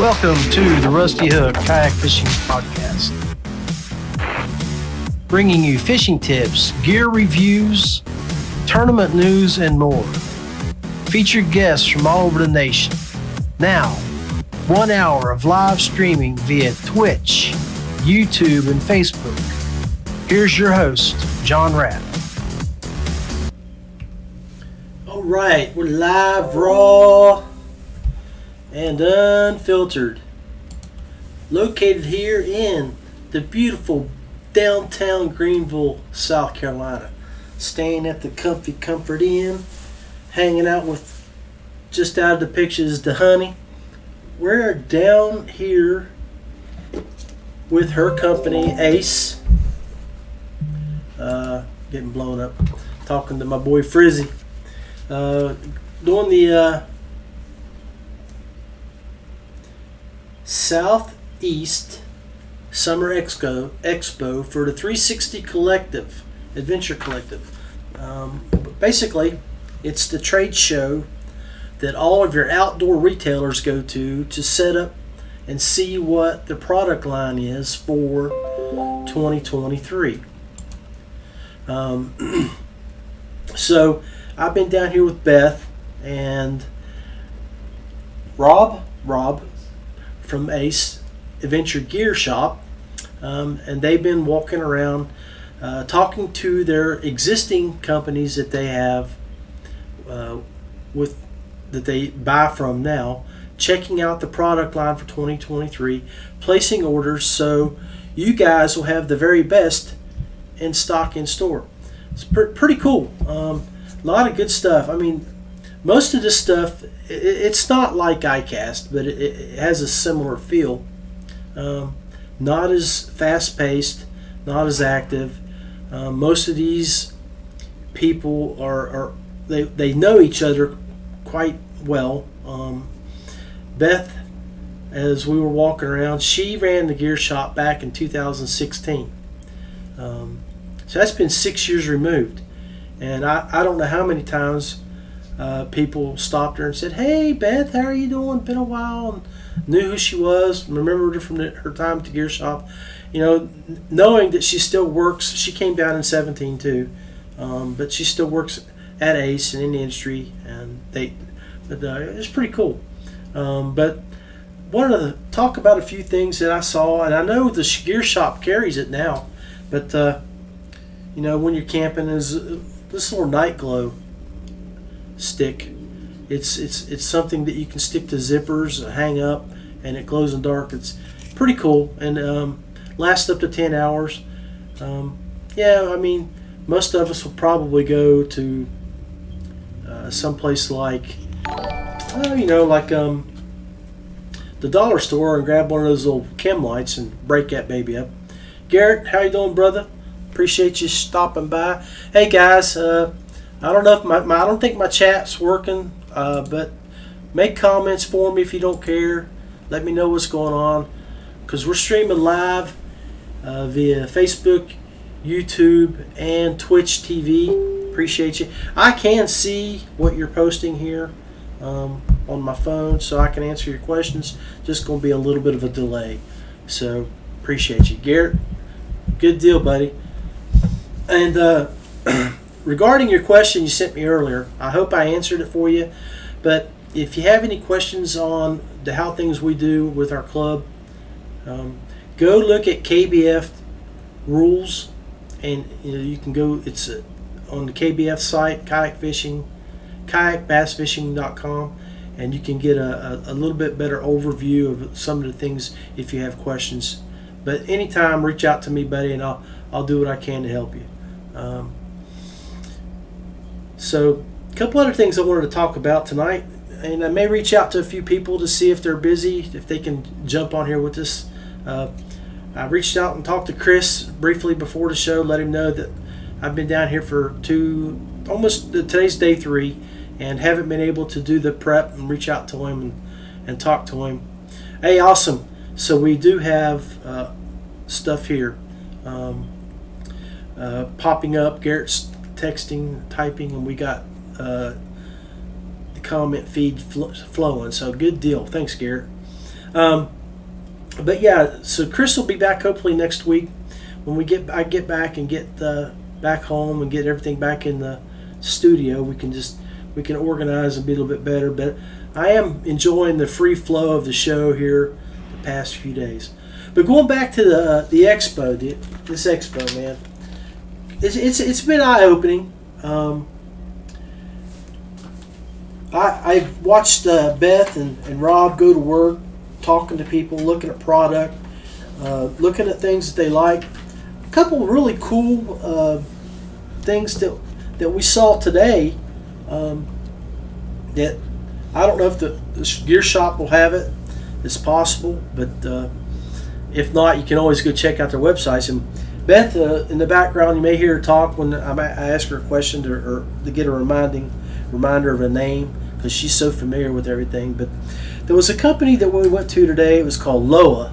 Welcome to the Rusty Hook Kayak Fishing Podcast, bringing you fishing tips, gear reviews, tournament news, and more. Featured guests from all over the nation. Now, 1 hour of live streaming via Twitch, YouTube, and Facebook. Here's your host, John Rapp. All right, we're live, raw, and unfiltered. Located here in the beautiful downtown Greenville, South Carolina. Staying at the Comfy Comfort Inn, hanging out with, just out of the pictures, the honey. We're down here with her company, Ace. Getting blown up. Talking to my boy Frizzie. Doing the SouthEast Summer Expo for the 360 Collective, Adventure Collective. Basically, it's the trade show that all of your outdoor retailers go to set up and see what the product line is for 2023. So I've been down here with Beth and Rob from Ace Adventure Gear Shop, and they've been walking around talking to their existing companies that they have that they buy from now, checking out the product line for 2023, placing orders so you guys will have the very best in stock in store. It's pretty cool. A lot of good stuff. I mean, most of this stuff, it's not like iCast, but it has a similar feel. Not as fast-paced, not as active. Most of these people they know each other quite well. Beth, as we were walking around, she ran the gear shop back in 2016. So that's been 6 years removed. And I don't know how many times people stopped her and said, "Hey, Beth, how are you doing? Been a while." And knew who she was, remembered her from her time at the gear shop. You know, knowing that she still works. She came down in 17 too, but she still works at Ace and in the industry, and it's pretty cool. But wanted to talk about a few things that I saw, and I know the gear shop carries it now, but you know, when you're camping, is this little night glow stick. It's something that you can stick to zippers, hang up, and it glows in the dark. It's pretty cool, and lasts up to 10 hours. Yeah, I mean, most of us will probably go to someplace like, the dollar store and grab one of those little chem lights and break that baby up. Garrett, how you doing, brother? Appreciate you stopping by. Hey guys, I don't know if I don't think my chat's working, but make comments for me if you don't care. Let me know what's going on, because we're streaming live via Facebook, YouTube, and Twitch TV. Appreciate you. I can see what you're posting here on my phone, so I can answer your questions. Just going to be a little bit of a delay, so appreciate you. Garrett, good deal, buddy. And regarding your question you sent me earlier, I hope I answered it for you. But if you have any questions on how things we do with our club, go look at KBF rules, and you can go. It's on the KBF site, kayakbassfishing.com, and you can get a little bit better overview of some of the things if you have questions. But anytime, reach out to me, buddy, and I'll do what I can to help you. So a couple other things I wanted to talk about tonight, and I may reach out to a few people to see if they're busy, if they can jump on here with us. I reached out and talked to Chris briefly before the show, let him know that I've been down here for today's day 3, and haven't been able to do the prep and reach out to him and talk to him. Hey, awesome. So we do have stuff here popping up. Garrett's texting, typing, and we got the comment feed flowing. So good deal. Thanks, Garrett. But yeah, so Chris will be back hopefully next week when I get back and get back home and get everything back in the studio. We can organize and be a little bit better. But I am enjoying the free flow of the show here the past few days. But going back to the expo, this expo, man, it's been eye opening. I watched Beth and Rob go to work, talking to people, looking at product, looking at things that they like. A couple of really cool things that we saw today that I don't know if the gear shop will have it. It's possible, but if not, you can always go check out their websites. And Beth, in the background, you may hear her talk when I ask her a question to get a reminder of a name, because she's so familiar with everything. But there was a company that we went to today. It was called Loa,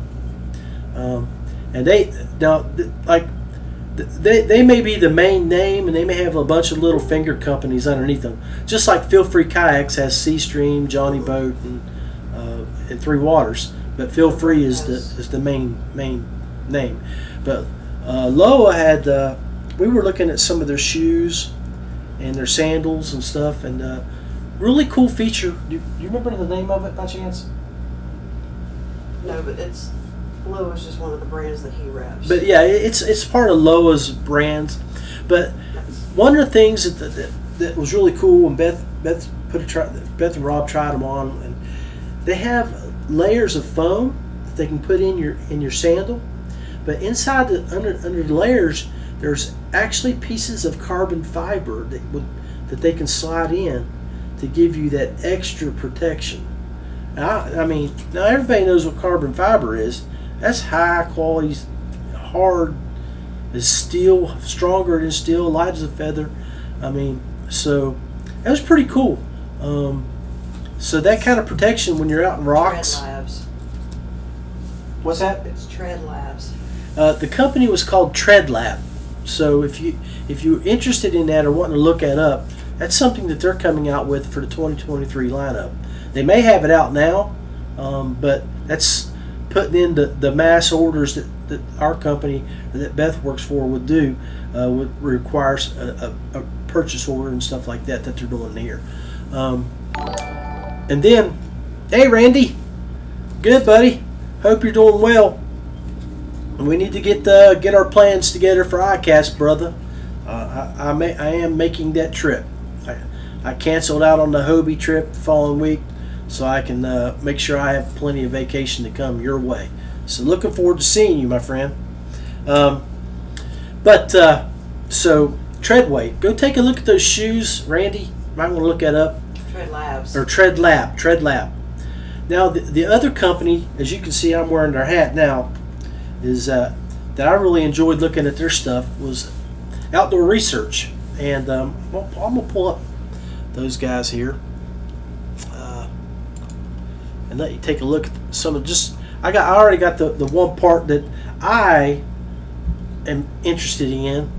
and they may be the main name, and they may have a bunch of little finger companies underneath them. Just like Feel Free Kayaks has Seastream, Johnny Boat, and Three Waters, but Feel Free is the main name. But Loa had we were looking at some of their shoes and their sandals and stuff, and really cool feature. Do you remember the name of it by chance? No, but Loa's just one of the brands that he reps. But yeah, it's part of Loa's brands. But one of the things that was really cool when Beth and Rob tried them on, and they have layers of foam that they can put in your sandal. But inside under the layers, there's actually pieces of carbon fiber that they can slide in to give you that extra protection. I mean, now everybody knows what carbon fiber is. That's high quality, hard as steel, stronger than steel, light as a feather. I mean, so that was pretty cool. So that kind of protection when you're out in rocks. Tread Labs. What's that? It's Tread Labs. The company was called Tread Lab. So if you're interested in that or wanting to look that up, that's something that they're coming out with for the 2023 lineup. They may have it out now, but that's putting in the mass orders that our company, that Beth works for, would do, requires a purchase order and stuff like that they're doing here. And then, hey Randy, good buddy, hope you're doing well. We need to get our plans together for ICAST, brother. I am making that trip. I canceled out on the Hobie trip the following week, so I can make sure I have plenty of vacation to come your way. So looking forward to seeing you, my friend. So Treadway, go take a look at those shoes, Randy. You might want to look that up. Tread Labs. Or Tread Lab. Now the other company, as you can see, I'm wearing their hat now, is that I really enjoyed looking at their stuff was Outdoor Research, and I'm gonna pull up those guys here and let you take a look at some of I already got the one part that I am interested in,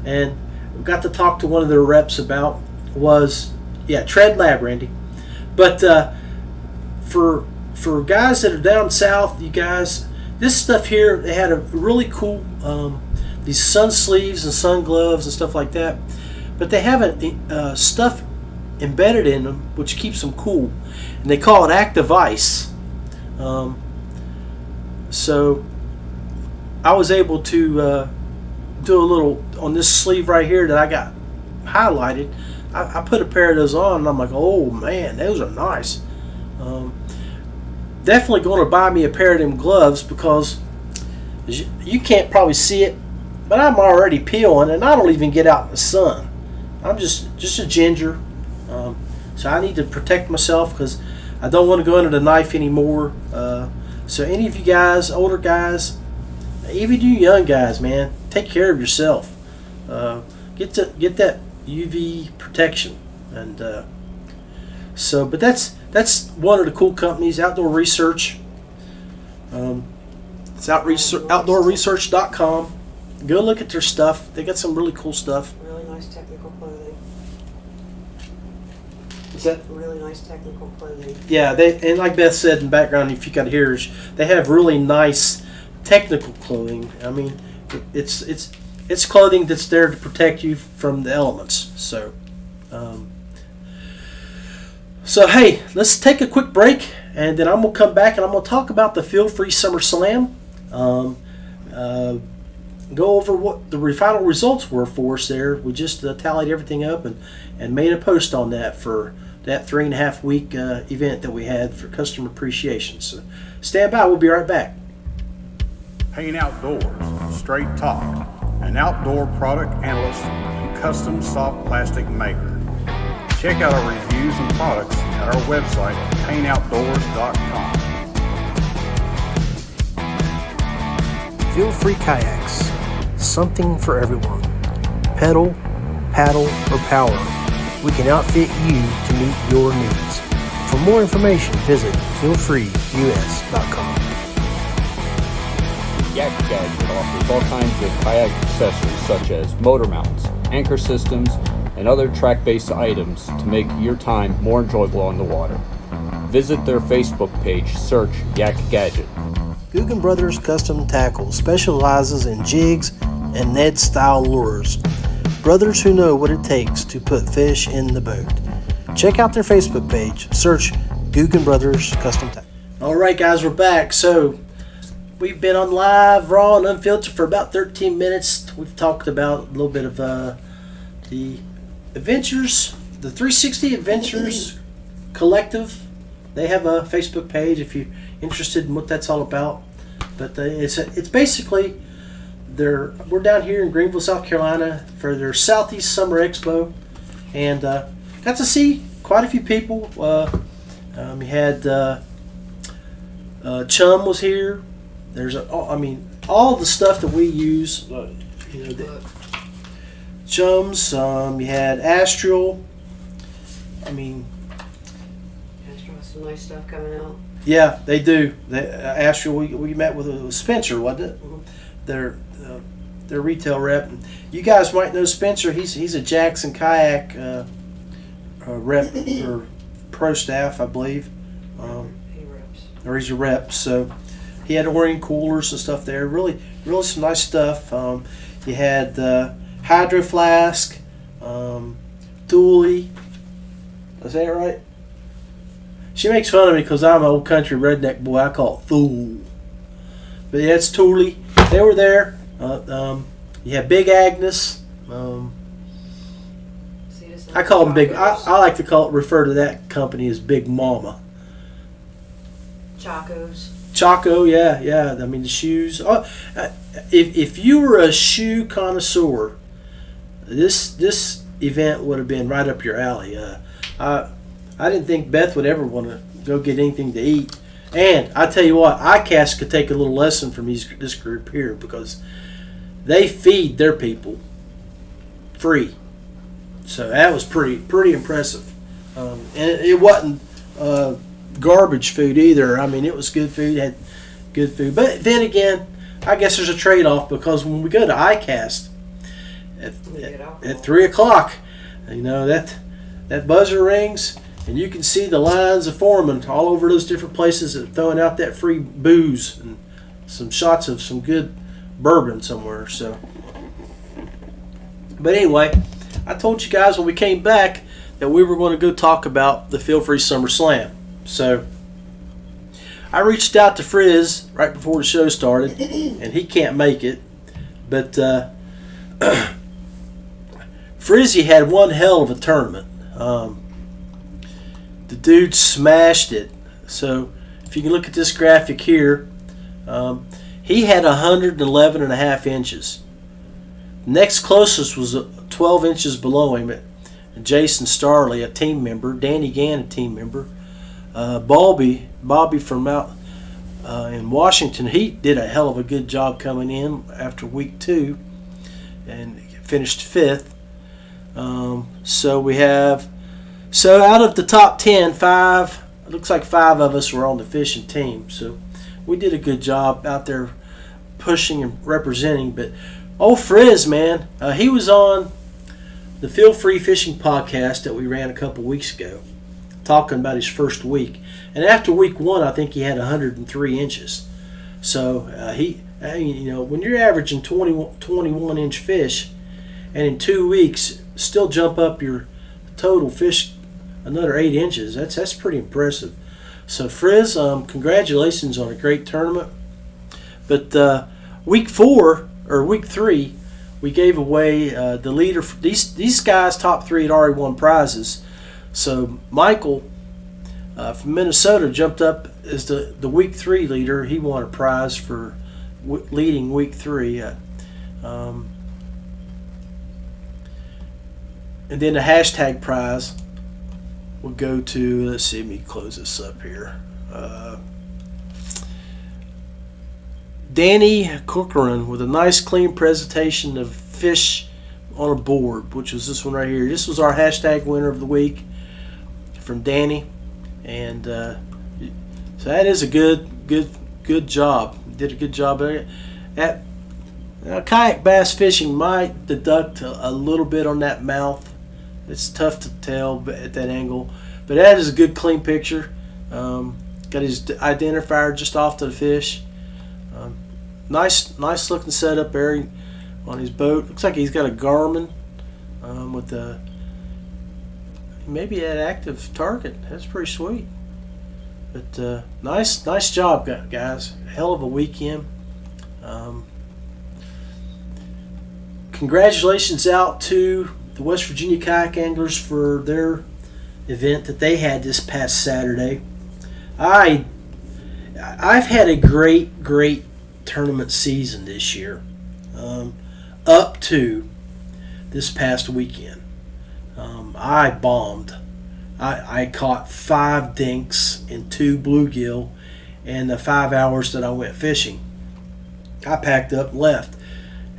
and got to talk to one of their reps about was Tread Lab, Randy. But for guys that are down south, you guys, this stuff here, they had a really cool these sun sleeves and sun gloves and stuff like that, but they have stuff embedded in them which keeps them cool, and they call it active ice. So I was able to do a little on this sleeve right here that I got highlighted. I put a pair of those on, and I'm like, oh man, those are nice. Definitely going to buy me a pair of them gloves, because you can't probably see it, but I'm already peeling, and I don't even get out in the sun. I'm just a ginger, so I need to protect myself because I don't want to go under the knife anymore. So any of you guys, older guys, even you young guys, man, take care of yourself. Get that UV protection, and but that's one of the cool companies, Outdoor Research. It's outdoorresearch.com. Go look at their stuff. They got some really cool stuff. Really nice technical clothing. Is that? Really nice technical clothing. Yeah, and like Beth said in the background, if you got to hear, they have really nice technical clothing. I mean, it's clothing that's there to protect you from the elements. So, hey, let's take a quick break, and then I'm gonna come back and I'm gonna talk about the Feel Free Summer Slam. Go over what the final results were for us there. We just tallied everything up and made a post on that for that 3.5 week event that we had for customer appreciation. So stand by, we'll be right back. Paint Outdoors, Straight Talk, an outdoor product analyst and custom soft plastic maker. Check out our reviews and products at our website, paintoutdoors.com. Feel Free Kayaks, something for everyone. Pedal, paddle, or power, we can outfit you to meet your needs. For more information, visit feelfreeus.com. Yak Gadget offers all kinds of kayak accessories such as motor mounts, anchor systems, and other track-based items to make your time more enjoyable on the water. Visit their Facebook page, search Yak Gadget. Guggen Brothers Custom Tackle specializes in jigs and Ned-style lures. Brothers who know what it takes to put fish in the boat. Check out their Facebook page. Search Guggen Brothers Custom Tackle. All right, guys, we're back. So we've been on live, raw, and unfiltered for about 13 minutes. We've talked about a little bit of the Adventures, the 360 Adventures Collective. They have a Facebook page if you're interested in what that's all about. But it's basically we're down here in Greenville, South Carolina for their SouthEast Summer Expo, and got to see quite a few people. You had Chum was here. There's all the stuff that we use. Chums. You had Astral. Astral has some nice stuff coming out. Yeah, they do. Astral, we met with Spencer, wasn't it? Mm-hmm. Their retail rep. You guys might know Spencer. He's a Jackson kayak rep for pro staff, I believe. He reps. Or he's a rep. So he had Orion coolers and stuff there. Really some nice stuff. You had Hydro Flask, Thule. Is that right? She makes fun of me because I'm an old country redneck boy. I call it Thule. But yeah, it's Thule. They were there. You have Big Agnes. I call them Big. I like to refer to that company as Big Mama. Chaco, yeah. I mean the shoes. Oh, if you were a shoe connoisseur, this event would have been right up your alley. I didn't think Beth would ever want to go get anything to eat. And I tell you what, ICAST could take a little lesson from this group here because they feed their people free. So that was pretty impressive. And it wasn't garbage food either. I mean, it was good food, had good food. But then again, I guess there's a trade-off because when we go to ICAST at 3 o'clock, that buzzer rings, and you can see the lines of foremen all over those different places that are throwing out that free booze and some shots of some good bourbon somewhere. So, but anyway, I told you guys when we came back that we were going to go talk about the Feel Free Summer Slam. So I reached out to Frizz right before the show started, and he can't make it. But Frizzy had one hell of a tournament. The dude smashed it. So if you can look at this graphic here, he had 111.5 inches. Next closest was 12 inches below him. Jason Starley, a team member. Danny Gann, a team member. Bobby from out in Washington, he did a hell of a good job coming in after week 2 and finished 5th. So out of the top 10, it looks like 5 of us were on the fishing team. So we did a good job out there pushing and representing. But Frizz, man, he was on the Feel Free Fishing podcast that we ran a couple weeks ago. talking about his first week. And after week 1, I think he had 103 inches. So when you're averaging 21 inch fish, and in 2 weeks still jump up your total fish another 8 inches, that's pretty impressive. So Frizz, congratulations on a great tournament. But week 3, we gave away the leader. These guys, top 3, had already won prizes. So Michael from Minnesota jumped up as the week 3 leader. He won a prize for leading week 3. And then the hashtag prize will go to, let's see, let me close this up here. Danny Corcoran with a nice clean presentation of fish on a board, which was this one right here. This was our hashtag winner of the week from Danny. And so that is a good job. Did a good job at kayak bass fishing. Might deduct a little bit on that mouth. It's tough to tell at that angle, but that is a good clean picture. Got his identifier just off to the fish. Nice looking setup there on his boat. Looks like he's got a Garmin with maybe an active target. That's pretty sweet. But nice job, guys. Hell of a weekend. Congratulations out to the West Virginia kayak anglers for their event that they had this past Saturday. I've had a great tournament season this year, up to this past weekend. I bombed. I caught 5 dinks and 2 bluegill in the 5 hours that I went fishing. I packed up and left,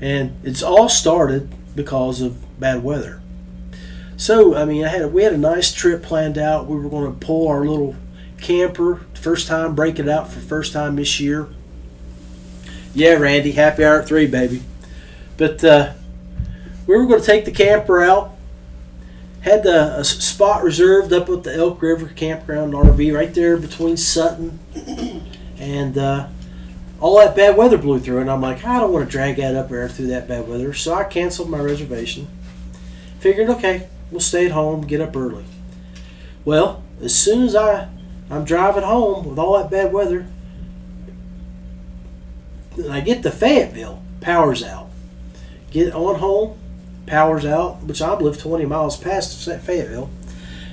and it's all started because of bad weather. So we had a nice trip planned out. We were going to pull our little camper, first time, break it out for first time this year. Yeah, Randy, happy hour at 3, baby. But we were going to take the camper out. Had a spot reserved up at the Elk River Campground RV right there between Sutton, and all that bad weather blew through, and I'm like, I don't want to drag that up there through that bad weather, so I canceled my reservation. Figured, okay, we'll stay at home, get up early. Well, as soon as I'm driving home with all that bad weather, I get to Fayetteville, power's out. Get on home, power's out, which I live 20 miles past Fayetteville.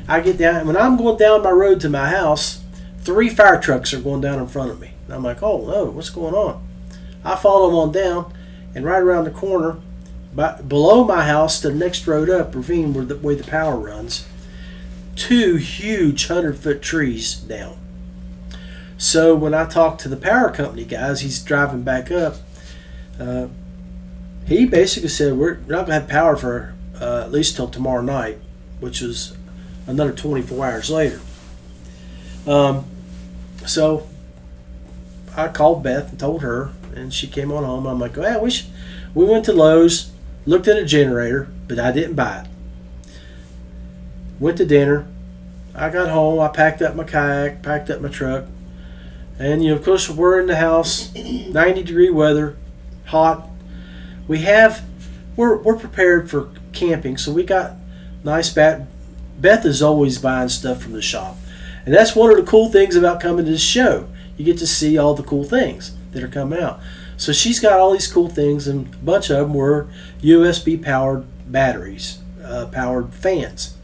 I get down, and when I'm going down my road to my house, 3 fire trucks are going down in front of me. And I'm like, oh no, what's going on? I follow them on down, and right around the corner, below my house, the next road up, ravine where the way the power runs, 2 huge 100-foot trees down. So when I talked to the power company guys, he's driving back up. He basically said we're not going to have power for at least till tomorrow night, which was another 24 hours later. So I called Beth and told her, and she came on home. I'm like, well, we went to Lowe's, looked at a generator, but I didn't buy it. Went to dinner. I got home. I packed up my kayak, packed up my truck. And, of course, we're in the house, 90-degree weather, hot. We're prepared for camping, so we got nice Beth is always buying stuff from the shop. And that's one of the cool things about coming to this show. You get to see all the cool things that are coming out. So she's got all these cool things, and a bunch of them were USB-powered batteries, powered fans.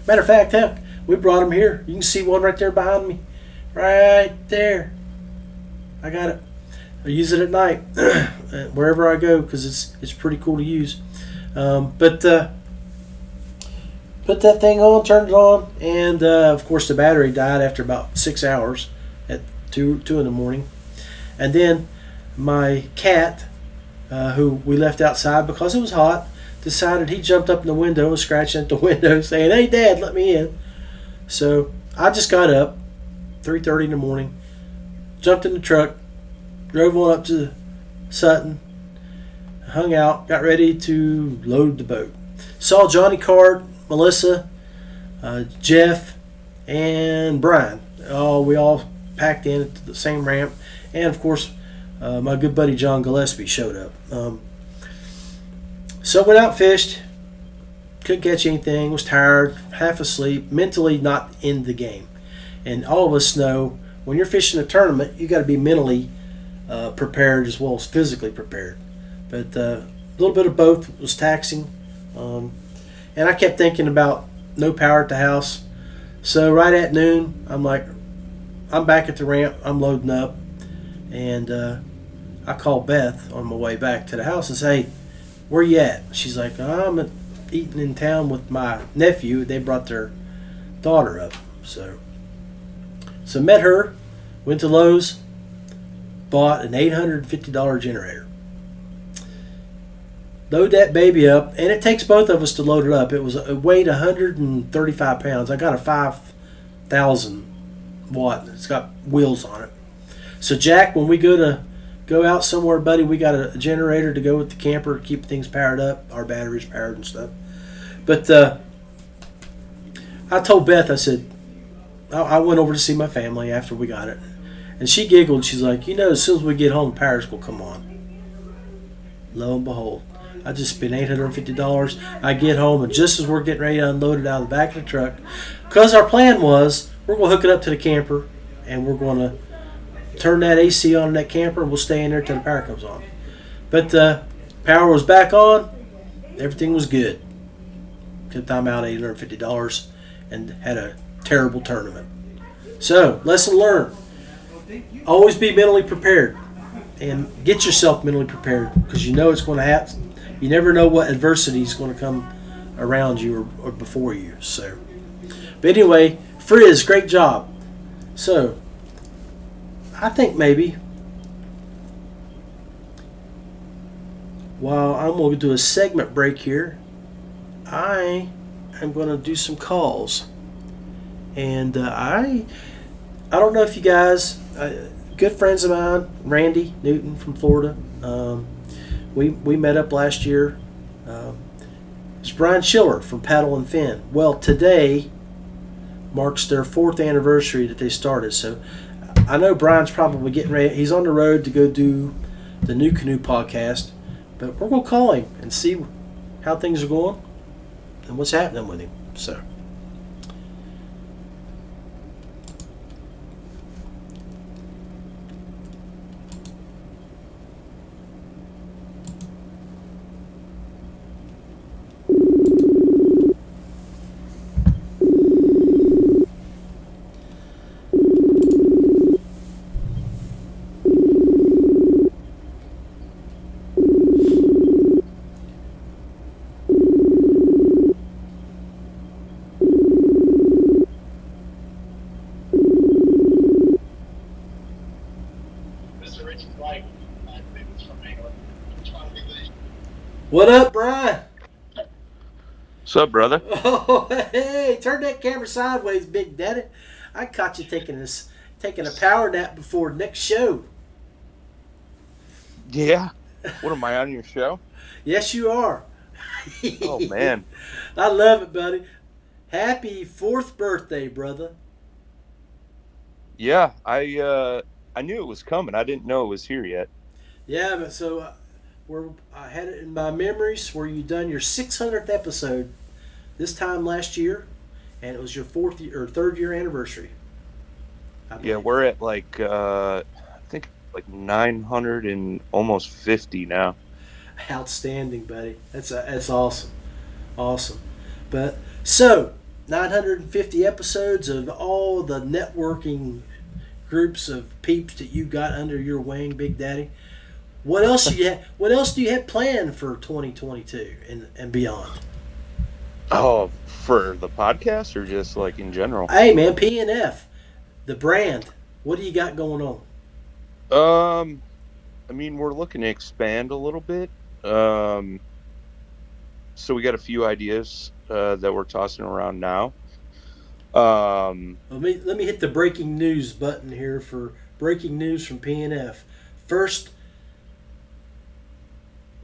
Matter of fact, heck, we brought them here. You can see one right there behind me. Right there. I got it. I use it at night wherever I go because it's pretty cool to use. But put that thing on, turned it on, and of course the battery died after about 6 hours at 2 in the morning. And then my cat, who we left outside because it was hot, decided he jumped up in the window and scratching at the window saying, "Hey Dad, let me in." So I just got up 3:30 in the morning, jumped in the truck, drove on up to Sutton, hung out, got ready to load the boat. Saw Johnny Card, Melissa, Jeff, and Brian. Oh, we all packed in at the same ramp, and of course, my good buddy John Gillespie showed up. So went out, fished, couldn't catch anything, was tired, half asleep, mentally not in the game. And all of us know when you're fishing a tournament, you got to be mentally prepared as well as physically prepared. But a little bit of both was taxing. And I kept thinking about no power at the house. So right at noon, I'm like, I'm back at the ramp, I'm loading up. And I called Beth on my way back to the house and say, where you at? She's like, I'm eating in town with my nephew. They brought their daughter up. So met her, went to Lowe's, bought an $850 generator. Load that baby up, and it takes both of us to load it up. It weighed 135 pounds. I got a 5,000 watt. It's got wheels on it. So Jack, when we go out somewhere, buddy, we got a generator to go with the camper to keep things powered up, our batteries powered and stuff. But I told Beth, I said, I went over to see my family after we got it. And she giggled. She's like, as soon as we get home, the power's will come on. Lo and behold, I just spent $850. I get home, and just as we're getting ready to unload it out of the back of the truck, because our plan was we're going to hook it up to the camper, and we're going to turn that AC on in that camper, and we'll stay in there till the power comes on. But power was back on. Everything was good. Except I'm out $850 and had a terrible tournament. So, lesson learned. Always be mentally prepared. And get yourself mentally prepared, because you know it's going to happen. You never know what adversity is going to come around you or before you. So, but anyway, Frizz, great job. So, I think maybe while I'm going to do a segment break here, I am going to do some calls. And I don't know if you guys, good friends of mine, Randy Newton from Florida, we met up last year. It's Brian Schiller from Paddle and Fin. Well, today marks their 4th anniversary that they started. So I know Brian's probably getting ready. He's on the road to go do the New Canoe podcast. But we're going to call him and see how things are going and what's happening with him. So. What up, Brian? What's up, brother? Oh, hey, turn that camera sideways, Big Daddy. I caught you taking a power nap before next show. Yeah. What, am I on your show? Yes, you are. Oh, man. I love it, buddy. Happy 4th birthday, brother. Yeah, I knew it was coming. I didn't know it was here yet. Yeah, but so I had it in my memories where you done your 600th episode this time last year, and it was your 3rd year anniversary. Yeah, we're at I think 900 and almost 50 now. Outstanding, buddy. That's awesome. Awesome. But so 950 episodes of all the networking groups of peeps that you got under your wing, Big Daddy. What else do you have planned for 2022 and beyond? Oh, for the podcast or just in general? Hey man, P&F, the brand. What do you got going on? I mean, we're looking to expand a little bit. So we got a few ideas that we're tossing around now. Let me hit the breaking news button here for breaking news from P&F. First,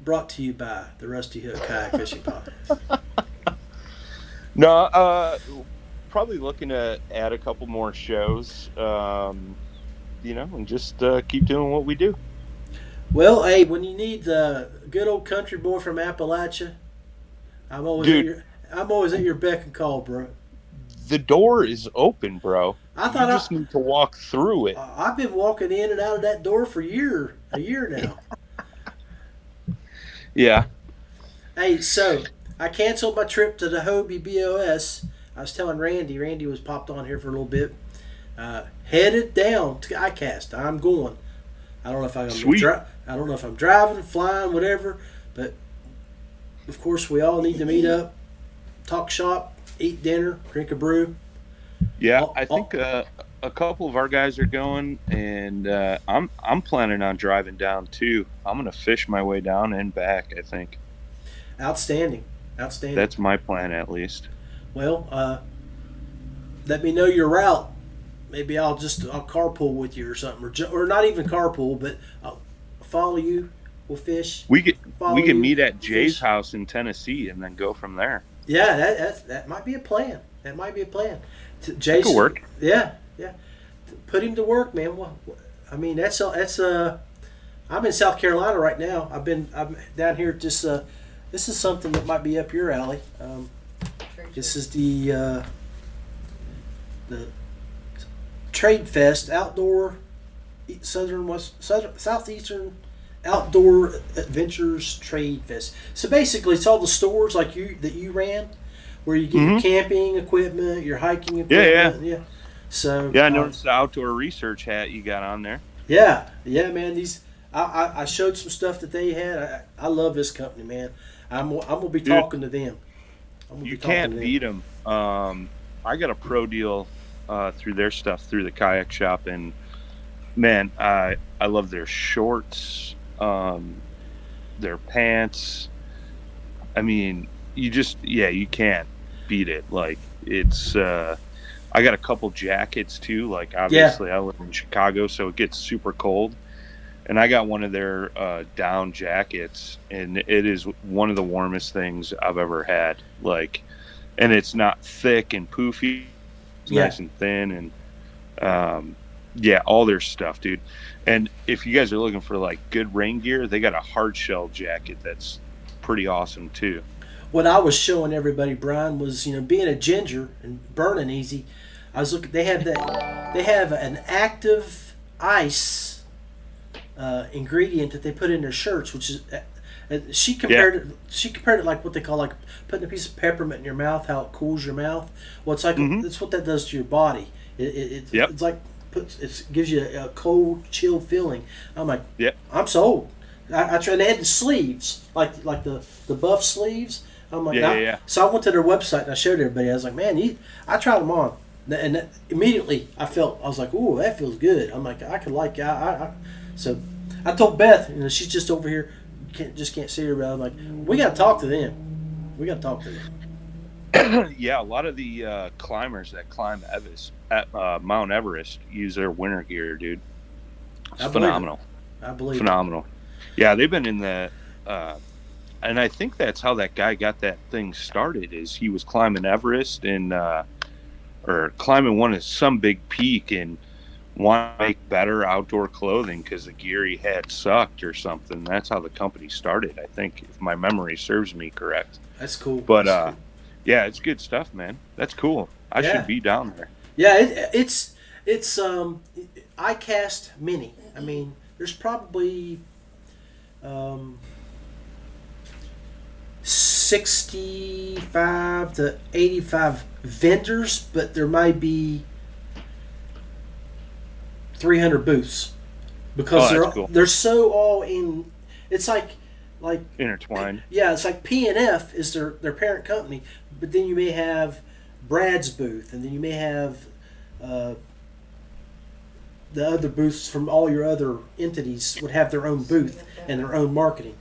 brought to you by the Rusty Hook Kayak Fishing Podcast. No, probably looking to add a couple more shows, and just keep doing what we do. Well, hey, when you need the good old country boy from Appalachia, I'm always Dude. I'm always at your beck and call, bro. The door is open, bro. I thought you just need to walk through it. I've been walking in and out of that door for a year now. Yeah. Hey, so I canceled my trip to the Hobie BOS. I was telling Randy. Randy was popped on here for a little bit. Headed down to ICAST. I'm going. I don't know if I don't know if I'm driving, flying, whatever. But of course, we all need to meet up, talk shop, eat dinner, drink a brew. Yeah, I think a couple of our guys are going, and I'm planning on driving down too. I'm gonna fish my way down and back, I think. Outstanding. That's my plan, at least. Well, let me know your route. Maybe I'll carpool with you or something, or not even carpool, but I'll follow you. We'll fish. We can meet at Jay's house in Tennessee and then go from there. Yeah, that might be a plan. Jason, could work. Yeah. Put him to work, man. Well, I mean, that's I'm in South Carolina right now. I'm down here. Just this is something that might be up your alley. This is the Trade Fest outdoor southeastern outdoor adventures trade fest. So basically, it's all the stores like that you ran, where you get your camping equipment, your hiking equipment. Yeah. So I noticed the outdoor research hat you got on there. Yeah, man. These I showed some stuff that they had. I love this company, man. I'm gonna be talking to them. You can't beat them. I got a pro deal through their stuff through the kayak shop, and man, I love their shorts, their pants. I mean, you can't beat it. Like, it's I got a couple jackets too. Like, obviously I live in Chicago, so it gets super cold, and I got one of their down jackets, and it is one of the warmest things I've ever had. Like, and it's not thick and poofy. It's nice and thin, and all their stuff, dude. And if you guys are looking for like good rain gear, they got a hard shell jacket that's pretty awesome too. What I was showing everybody, Brian, was being a ginger and burning easy. I was looking. They have an active ice ingredient that they put in their shirts, which is. She compared it like what they call like putting a piece of peppermint in your mouth, how it cools your mouth. Well, it's like it's what that does to your body. It's like it gives you a cold, chill feeling. I'm like, I'm sold. I tried. They had the sleeves, like the buff sleeves. I'm like, So I went to their website and I showed everybody. I was like, man, I tried them on, and immediately I was like, ooh, that feels good. I'm like, I could like, so I told Beth, she's just over here. Can't see her, but I'm like, we got to talk to them. Yeah, a lot of the climbers that climb Mount Everest use their winter gear, dude. It's phenomenal. I believe phenomenal. Yeah, they've been in the, and I think that's how that guy got that thing started. Is he was climbing Everest or climbing some big peak and want to make better outdoor clothing because the gear he had sucked or something. That's how the company started, I think, if my memory serves me correct. That's cool. But yeah, it's good stuff, man. That's cool. I should be down there. Yeah, it's ICAST Mini. I mean, there's probably 65 to 85 vendors, but there might be 300 booths because they're so all in. It's like intertwined. Yeah, it's like P&F is their parent company, but then you may have Brad's booth, and then you may have the other booths from all your other entities would have their own booth and their own marketing.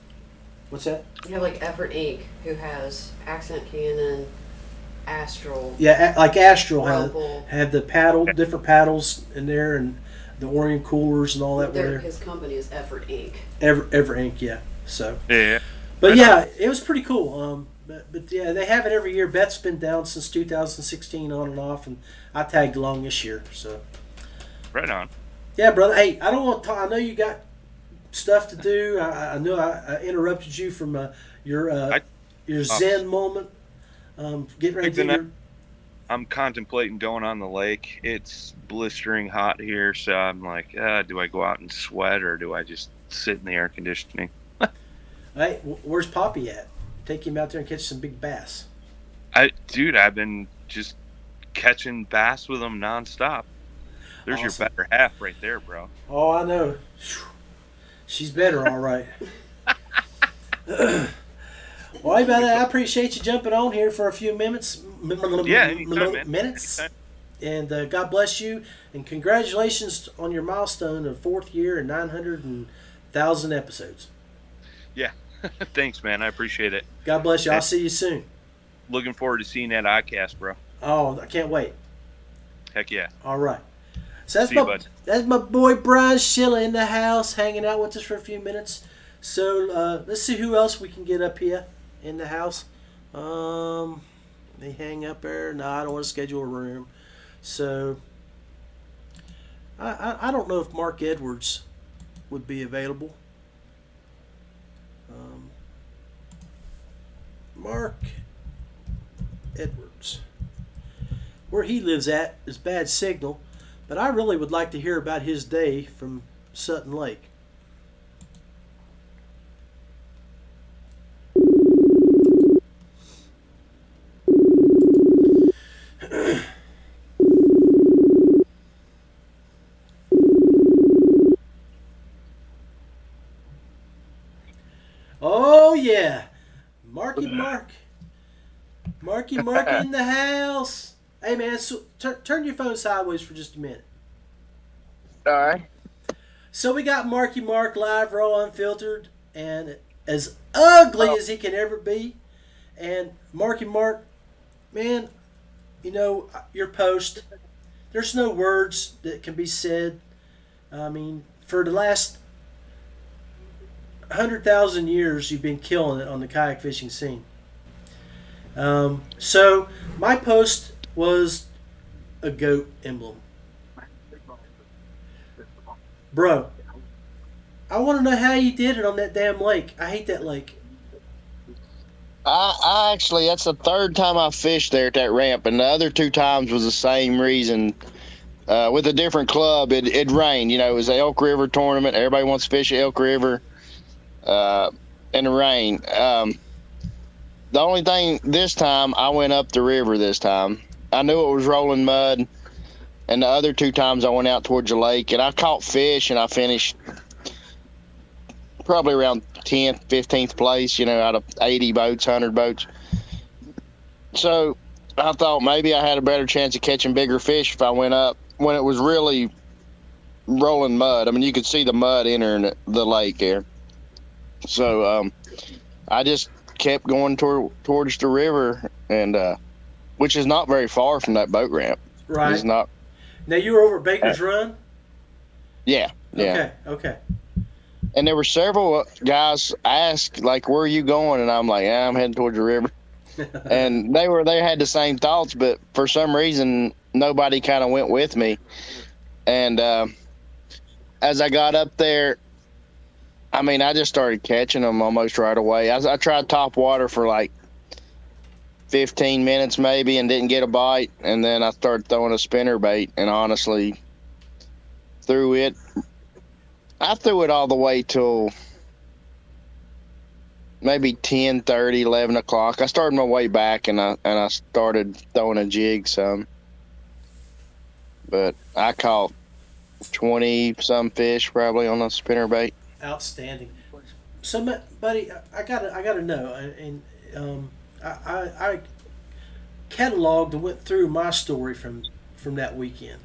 What's that? You have like Effort Inc., who has Accent Cannon, Astral. Yeah, like Astral have the different paddles in there, and the Orion coolers and all that. His company is Effort Inc. Effort Inc. Yeah. So. Yeah. But yeah, it was pretty cool. But yeah, they have it every year. Beth's been down since 2016 on and off, and I tagged along this year. So Right on. yeah, brother. Hey, I don't want to talk. I know you got stuff to do. I know I interrupted you from your Zen moment. Getting ready to do your... I'm contemplating going on the lake. It's blistering hot here, so I'm like, do I go out and sweat or do I just sit in the air conditioning? Hey, where's Poppy at? Take him out there and catch some big bass. Dude, I've been just catching bass with them nonstop. There's Awesome. your better half right there, bro. Oh, I know. She's better, all right. Well, hey, brother, I appreciate you jumping on here for a few minutes. Yeah, anytime, man. Minutes. Anytime. And God bless you. And congratulations on your milestone of 4th year and 900,000 episodes. Yeah. Thanks, man. I appreciate it. God bless you. I'll see you soon. Looking forward to seeing that iCast, bro. Oh, I can't wait. Heck yeah. All right. So See you, bud. that's my boy Brian Schiller in the house hanging out with us for a few minutes. So let's see who else we can get up here in the house. They hang up there. No, I don't want to schedule a room. So I don't know if Mark Edwards would be available. Mark Edwards. Where he lives at is bad signal, but I really would like to hear about his day from Sutton Lake. Oh yeah, Marky Mark in the house. Hey man, so turn your phone sideways for just a minute. All right. So we got Marky Mark live, raw, unfiltered, and as ugly as he can ever be. And Marky Mark, man, you know your post. There's no words that can be said. I mean, for the last 100,000 years, you've been killing it on the kayak fishing scene. So my post was a goat emblem. Bro, I want to know how you did it on that damn lake. I hate that lake. I actually, that's the third time I fished there at that ramp, and the other 2 times was the same reason. With a different club, it rained. You know, it was the Elk River tournament. Everybody wants to fish at Elk River. In the rain. The only thing this time, I went up the river this time. I knew it was rolling mud, and the other 2 times I went out towards the lake, and I caught fish, and I finished probably around 10th, 15th place, you know, out of 80 boats, 100 boats. So I thought maybe I had a better chance of catching bigger fish if I went up when it was really rolling mud. I mean, you could see the mud entering the lake there. So I just kept going towards the river, and which is not very far from that boat ramp. Right. It's not. Now you were over at Baker's Run? Yeah. Okay. And there were several guys asked, like, where are you going? And I'm like, I'm heading towards the river. And they had the same thoughts, but for some reason nobody kind of went with me. And as I got up there, I mean, I just started catching them almost right away. I tried top water for like 15 minutes maybe and didn't get a bite. And then I started throwing a spinner bait and honestly threw it. I threw it all the way till maybe 10:30, 11 o'clock. I started my way back and I started throwing a jig some. But I caught 20-some fish probably on a spinner bait. Outstanding. So, buddy, I gotta know, and I cataloged and went through my story from that weekend,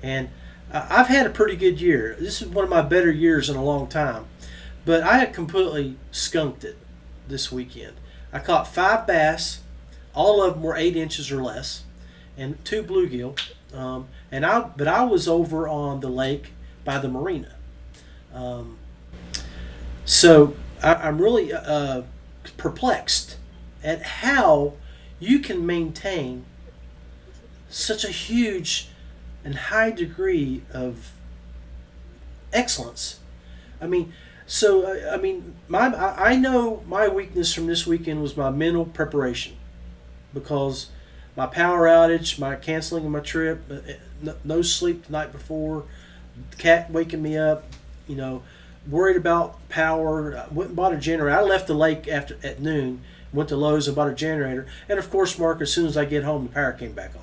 and I've had a pretty good year. This is one of my better years in a long time, but I had completely skunked it this weekend. I caught 5 bass, all of them were 8 inches or less, and 2 bluegill, but I was over on the lake by the marina. So I'm really perplexed at how you can maintain such a huge and high degree of excellence. I mean, I know my weakness from this weekend was my mental preparation, because my power outage, my canceling of my trip, no sleep the night before, cat waking me up, worried about power. I went and bought a generator. I left the lake at noon, went to Lowe's and bought a generator, and of course, Mark, as soon as I get home, the power came back on.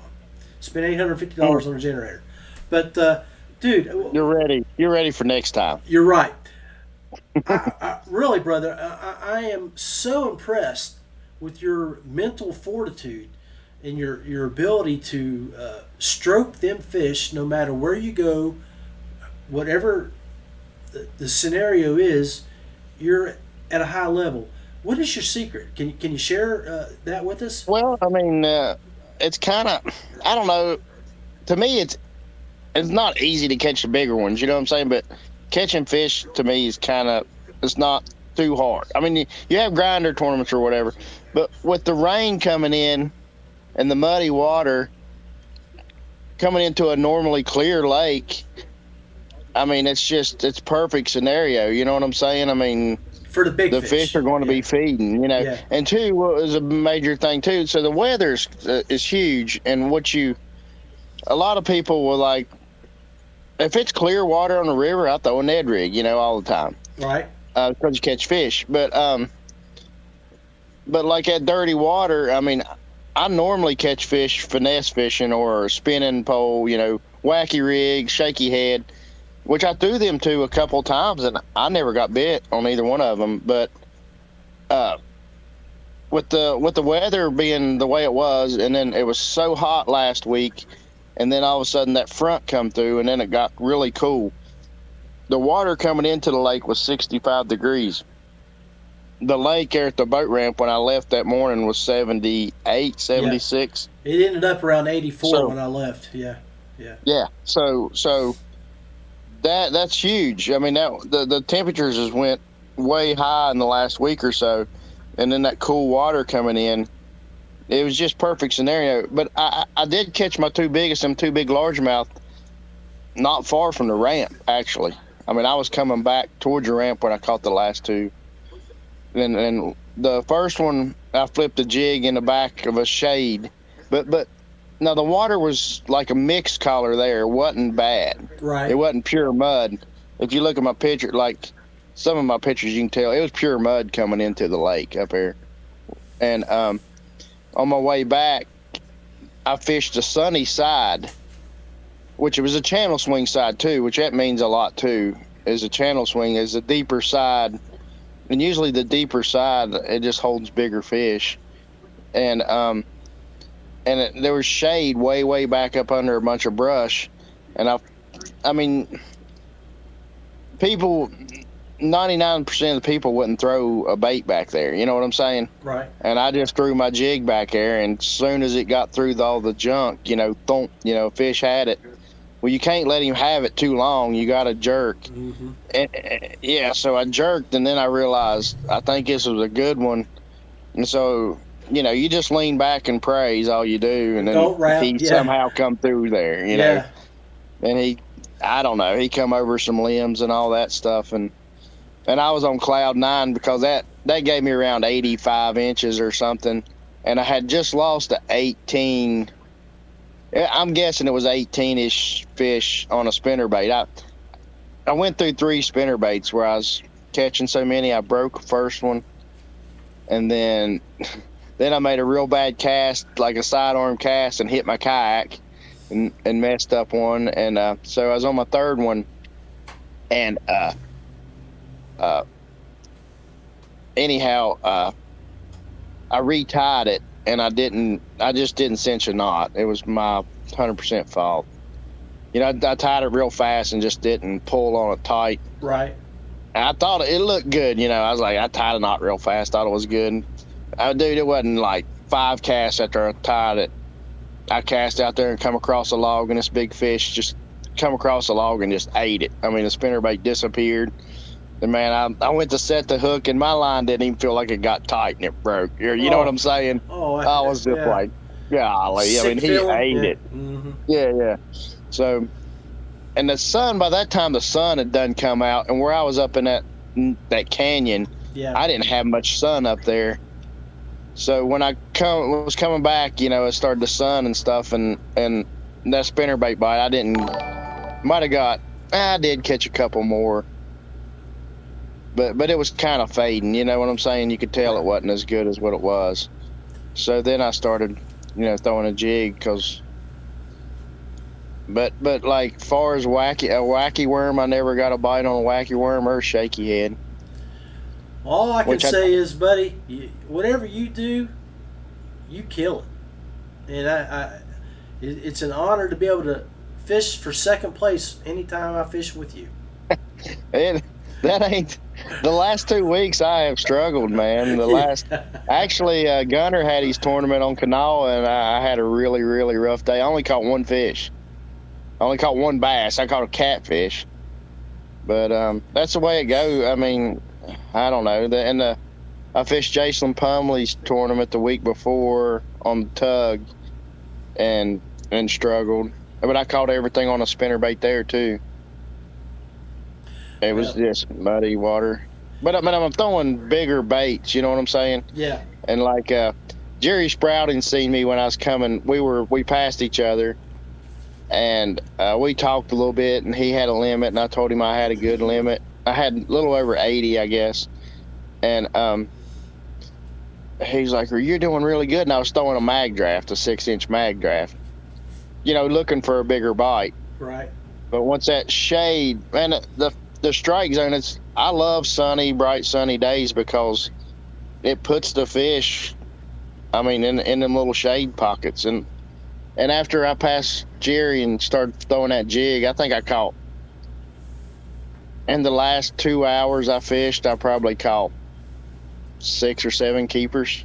Spent $850 on a generator, but dude, You're ready for next time. You're right. I really, brother, I am so impressed with your mental fortitude and your ability to stroke them fish no matter where you go, whatever the scenario is. You're at a high level. What is your secret? Can you share that with us? Well, I mean, it's kind of, I don't know. To me, it's not easy to catch the bigger ones. You know what I'm saying? But catching fish to me is it's not too hard. I mean, you have grinder tournaments or whatever, but with the rain coming in and the muddy water coming into a normally clear lake, I mean, it's perfect scenario. You know what I'm saying? I mean, for the big fish are going to be feeding, Yeah. And two, what was a major thing too. So the weather is huge, and a lot of people will like, if it's clear water on the river, I throw a Ned rig, all the time. Right. Because you catch fish. But like at dirty water, I mean, I normally catch fish finesse fishing or spinning pole, wacky rig, shaky head, which I threw them to a couple times, and I never got bit on either one of them. But with the weather being the way it was, and then it was so hot last week, and then all of a sudden that front come through, and then it got really cool. The water coming into the lake was 65 degrees. The lake there at the boat ramp when I left that morning was 78, 76. Yeah. It ended up around 84 when I left. Yeah. Yeah. So that's huge. I mean, the temperatures just went way high in the last week or so, and then that cool water coming in. It was just perfect scenario. But I did catch my two big largemouth not far from the ramp, actually. I mean, I was coming back towards the ramp when I caught the last two. And the first one, I flipped a jig in the back of a shade. But now the water was like a mixed color there. It wasn't bad. Right. It wasn't pure mud. If you look at my picture, like some of my pictures, you can tell it was pure mud coming into the lake up here. And on my way back, I fished the sunny side, which it was a channel swing side too, which that means a lot too. Is a channel swing is a deeper side, and usually the deeper side it just holds bigger fish, and there was shade way back up under a bunch of brush, and I mean, people, 99% of the people wouldn't throw a bait back there. You know what I'm saying? Right. And I just threw my jig back there, and as soon as it got through all the junk, thump, fish had it. Well, you can't let him have it too long. You got to jerk. Mm-hmm. And, so I jerked, and then I realized I think this was a good one. And so, you just lean back and pray is all you do. And then he somehow come through there, you know. And I don't know, he come over some limbs and all that stuff. And I was on cloud 9 because that gave me around 85 inches or something. And I had just lost to 18. I'm guessing it was 18-ish fish on a spinnerbait. I went through 3 spinnerbaits where I was catching so many I broke the first one. And then I made a real bad cast, like a sidearm cast, and hit my kayak and messed up one. And so I was on my third one. And anyhow, I retied it, and I just didn't cinch a knot. It was my 100% fault. I tied it real fast and just didn't pull on it tight. Right. And I thought it looked good. I was like, I tied a knot real fast, thought it was good. Dude, it wasn't like 5 casts after I tied it. I cast out there and come across a log, and this big fish just come across the log and just ate it. I mean, the spinnerbait disappeared. And man, I went to set the hook, and my line didn't even feel like it got tight, and it broke. You know what I'm saying? Oh, I was just like, golly. I mean, he ate it. Mm-hmm. Yeah. So, and the sun, by that time, the sun had done come out, and where I was up in that canyon, I didn't have much sun up there. So when I was coming back, it started the sun and stuff, and that spinnerbait bite, I did catch a couple more. But it was kind of fading, you know what I'm saying? You could tell it wasn't as good as what it was. So then I started, throwing a jig, but like far as a wacky worm, I never got a bite on a wacky worm or a shaky head. All I can say is, buddy, whatever you do, you kill it. And it's an honor to be able to fish for second place anytime I fish with you. And that ain't the last 2 weeks. I have struggled, man. Actually, Gunner had his tournament on Kanawha, and I had a really, really rough day. I only caught one fish. I only caught one bass. I caught a catfish. But that's the way it goes. I mean, I don't know. I fished Jason Pumley's tournament the week before on the tug, and struggled. But I caught everything on a spinnerbait there too. It was just muddy water. But I'm throwing bigger baits, you know what I'm saying? Yeah. And like Jerry Sprouting seen me when I was coming. We passed each other, and we talked a little bit, and he had a limit, and I told him I had a good limit. I had a little over 80, I guess. And he's like, you're doing really good. And I was throwing a mag draft, a 6-inch mag draft, looking for a bigger bite. Right. But once that shade, man, the strike zone, I love bright sunny days because it puts the fish, in them little shade pockets. And after I passed Jerry and started throwing that jig, I think I caught, in the last 2 hours I fished, I probably caught 6 or 7 keepers.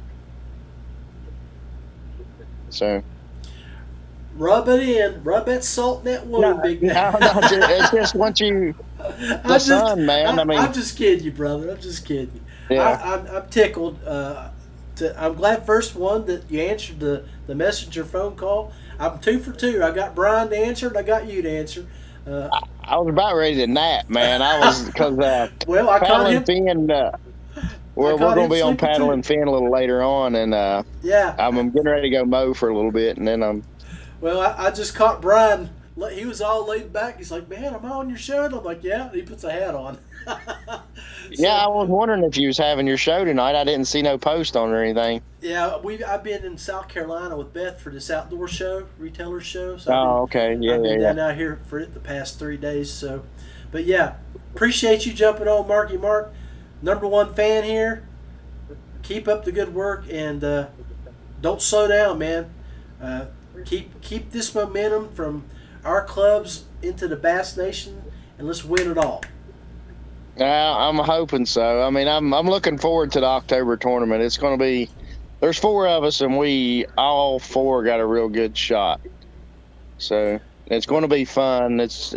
So rub that salt in that wound, big man. No, it's just once you sun, man. I'm just kidding you, brother. I'm just kidding you. Yeah. I'm tickled. I'm glad that you answered the messenger phone call. I'm 2 for 2. I got Brian to answer, and I got you to answer. I was about ready to nap, man. I was because I caught him. Fin, we're going to be on paddle and fin a little later on, and I'm getting ready to go mow for a little bit, and then Well, I just caught Brian. He was all laid back. He's like, man, am I on your show? And I'm like, yeah. And he puts a hat on. I was wondering if you was having your show tonight. I didn't see no post on or anything. Yeah, I've been in South Carolina with Beth for this outdoor show, retailer show. So okay. I've been down out here for the past 3 days. So, but yeah, appreciate you jumping on, Marky Mark. #1 fan here. Keep up the good work, and don't slow down, man. Keep this momentum from our clubs into the Bass Nation, and let's win it all. I'm hoping so. I'm looking forward to the October tournament. It's going to be, there's 4 of us, and we all 4 got a real good shot. So it's going to be fun. It's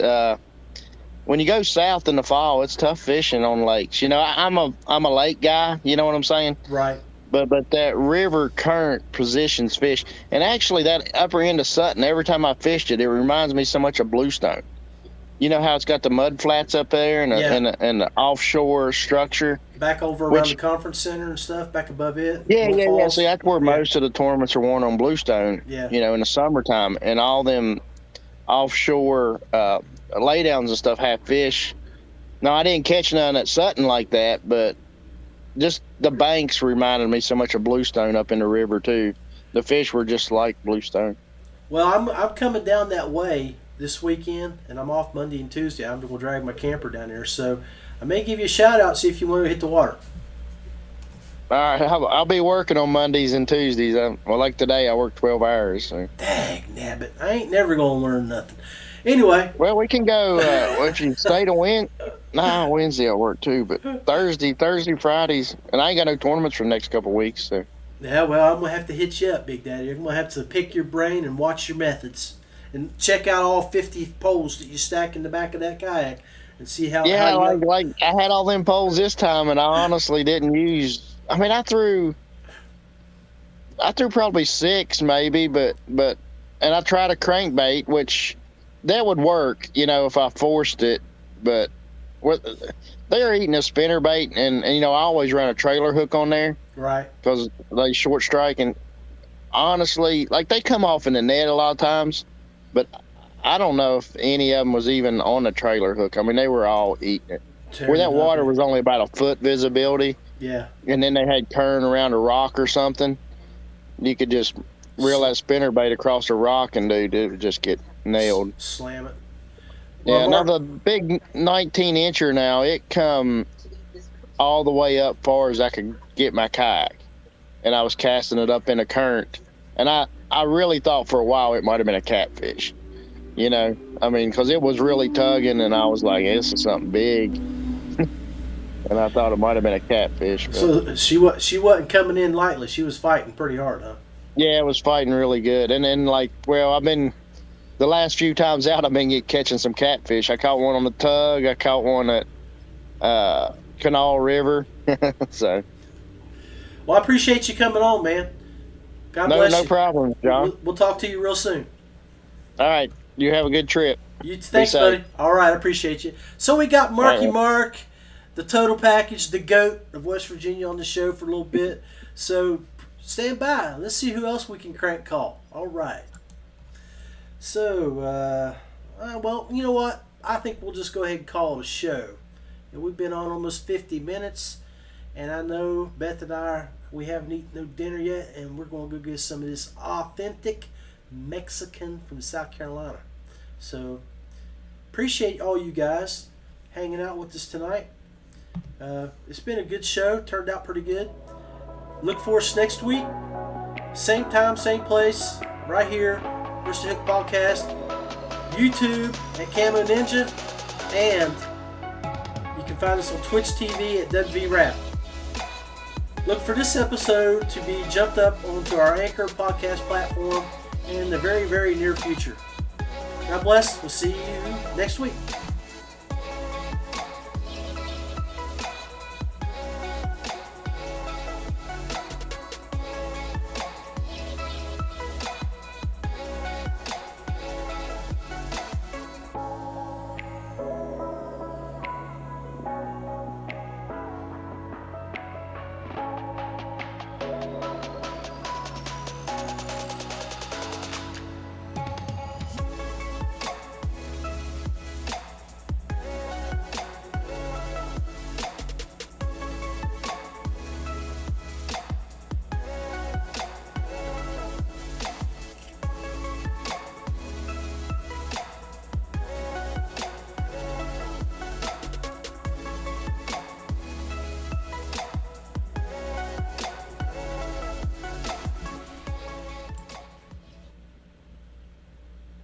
when you go south in the fall, it's tough fishing on lakes. I'm a lake guy. You know what I'm saying? Right. But that river current positions fish, and actually that upper end of Sutton, every time I fished it, it reminds me so much of Bluestone. You know how it's got the mud flats up there and the offshore structure? Back over around the conference center and stuff, back above it? Yeah. See, that's where most of the tournaments are won on Bluestone, in the summertime. And all them offshore laydowns and stuff have fish. Now, I didn't catch none at Sutton like that, but just the banks reminded me so much of Bluestone up in the river, too. The fish were just like Bluestone. Well, I'm coming down that way this weekend, and I'm off Monday and Tuesday. I'm going to drag my camper down there, so I may give you a shout-out, see if you want to hit the water. All right, I'll be working on Mondays and Tuesdays. Like today, I worked 12 hours. So. Dang, nabbit. I ain't never going to learn nothing. Anyway. Well, we can go, if you stay to Wednesday I'll work too, but Thursday, Fridays, and I ain't got no tournaments for the next couple of weeks. So. Yeah, well, I'm going to have to hit you up, Big Daddy. I'm going to have to pick your brain and watch your methods. And check out all 50 poles that you stack in the back of that kayak and see how. Yeah, how you like I had all them poles this time, and I honestly didn't use. I mean, I threw probably 6 maybe, but and I tried a crankbait, which that would work, if I forced it. But they're eating a spinnerbait, and I always run a trailer hook on there, right? Because they short strike, and honestly, like they come off in the net a lot of times, but I don't know if any of them was even on the trailer hook. I mean, they were all eating it. Where that water was only about a foot visibility. Yeah. And then they had current around a rock or something. You could just reel that spinnerbait across a rock, and dude, it would just get nailed. Slam it. Well, now the big 19-incher now, it come all the way up far as I could get my kayak. And I was casting it up in a current. And I really thought for a while it might have been a catfish. I mean, because it was really tugging, and I was like, this is something big. And I thought it might have been a catfish. But so she wasn't coming in lightly. She was fighting pretty hard, huh? yeah, it was fighting really good. And then, the last few times out, I've been catching some catfish. I caught one on the tug. I caught one at Canal River. So. Well, I appreciate you coming on, man. God bless you. No problem, John. We'll talk to you real soon. All right. You have a good trip. Thanks, buddy. All right, I appreciate you. So we got Marky Mark, the total package, the GOAT of West Virginia, on the show for a little bit. So stand by. Let's see who else we can crank call. All right. So, well, you know what? I think we'll just go ahead and call it a show. We've been on almost 50 minutes, and I know Beth and I, we haven't eaten no dinner yet, and we're going to go get some of this authentic Mexican from South Carolina. So appreciate all you guys hanging out with us tonight. It's been a good show. Turned out pretty good. Look for us next week. Same time, same place. Right here. Bruce the Hook Podcast. YouTube at Camo Ninja. And you can find us on Twitch TV at WVRap. Look for this episode to be jumped up onto our Anchor podcast platform in the very, very near future. God bless. We'll see you next week.